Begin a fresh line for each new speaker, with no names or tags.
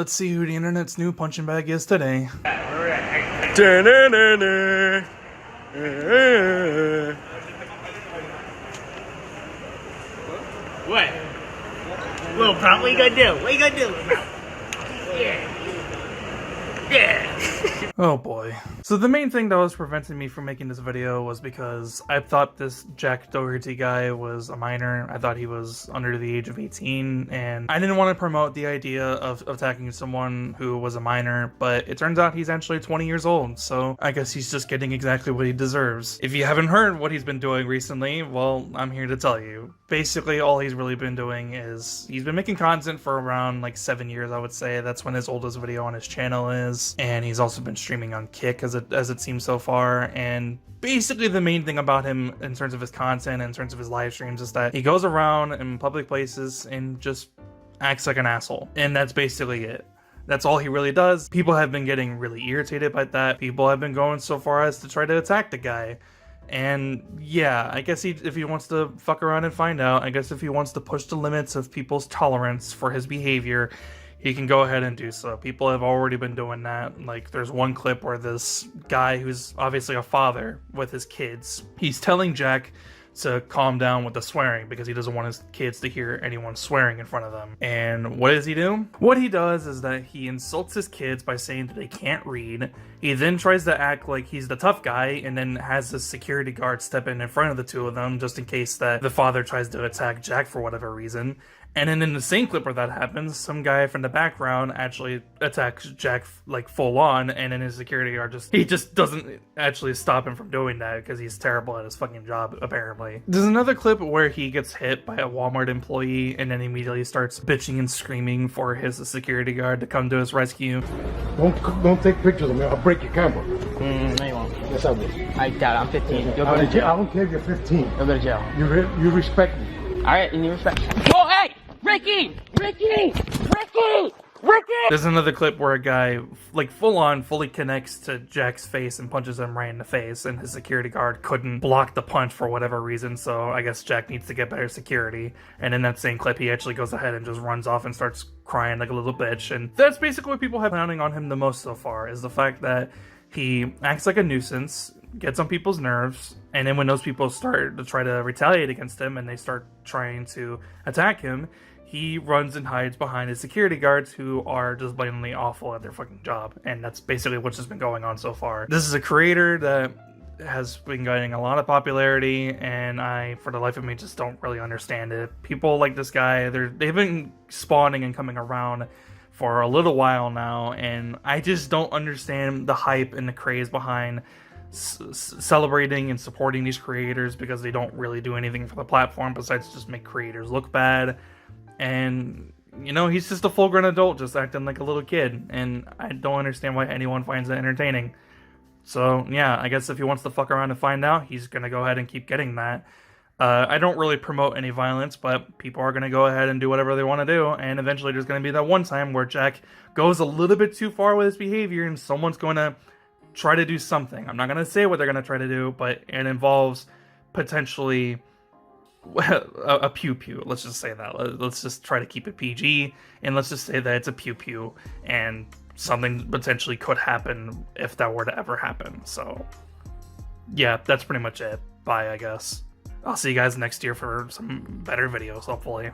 let's see who the internet's new punching bag is today.
What? Little Prompt, what you gonna do? What you gonna do, Little Prompt? Yeah. Yeah.
Oh boy. So the main thing that was preventing me from making this video was because I thought this Jack Doherty guy was a minor. I thought he was under the age of 18, and I didn't want to promote the idea of attacking someone who was a minor, but it turns out he's actually 20 years old, so I guess he's just getting exactly what he deserves. If you haven't heard what he's been doing recently, well, I'm here to tell you. Basically, all he's really been doing is he's been making content for around like 7 years, I would say. That's when his oldest video on his channel is, and he's also been streaming on Kick as it seems so far. And basically the main thing about him in terms of his content, in terms of his live streams, is that he goes around in public places and just acts like an asshole, and that's basically it. That's all he really does. People have been getting really irritated by that. People have been going so far as to try to attack the guy. And yeah, I guess if he wants to fuck around and find out, I guess if he wants to push the limits of people's tolerance for his behavior, he can go ahead and do so. People have already been doing that. Like, there's one clip where this guy who's obviously a father with his kids, he's telling Jack to calm down with the swearing because he doesn't want his kids to hear anyone swearing in front of them. And what does he do? What he does is that he insults his kids by saying that they can't read. He then tries to act like he's the tough guy and then has the security guard step in front of the two of them just in case that the father tries to attack Jack for whatever reason. And then in the same clip where that happens, some guy from the background actually attacks Jack like full on, and then his security guard just doesn't actually stop him from doing that because he's terrible at his fucking job, apparently. There's another clip where he gets hit by a Walmart employee and then immediately starts bitching and screaming for his security guard to come to his rescue.
Don't take pictures of me. I'll break your camera.
No, you won't.
Yes, I will.
I doubt it. I'm 15. You'll go to jail.
I don't care if you're 15.
You'll go to jail.
You respect me.
All right, and you respect. Oh, hey! Ricky! Ricky! Ricky! Ricky!
There's another clip where a guy, like, fully connects to Jack's face and punches him right in the face, and his security guard couldn't block the punch for whatever reason, so I guess Jack needs to get better security. And in that same clip, he actually goes ahead and just runs off and starts crying like a little bitch, and that's basically what people have been pounding on him the most so far, is the fact that he acts like a nuisance, gets on people's nerves, and then when those people start to try to retaliate against him and they start trying to attack him, he runs and hides behind his security guards who are just blatantly awful at their fucking job. And that's basically what's just been going on so far. This is a creator that has been getting a lot of popularity, and I, for the life of me, just don't really understand it. People like this guy, they've been spawning and coming around for a little while now, and I just don't understand the hype and the craze behind celebrating and supporting these creators because they don't really do anything for the platform besides just make creators look bad. And, you know, he's just a full-grown adult just acting like a little kid, and I don't understand why anyone finds it entertaining. So, yeah, I guess if he wants to fuck around and find out, he's gonna go ahead and keep getting that. I don't really promote any violence, but people are gonna go ahead and do whatever they want to do, and eventually there's gonna be that one time where Jack goes a little bit too far with his behavior, and someone's going to try to do something. I'm not gonna say what they're gonna try to do, but it involves potentially a pew-pew. Let's just say that. Let's just try to keep it PG, and let's just say that it's a pew-pew, and something potentially could happen if that were to ever happen. So, yeah, that's pretty much it. Bye, I guess. I'll see you guys next year for some better videos, hopefully.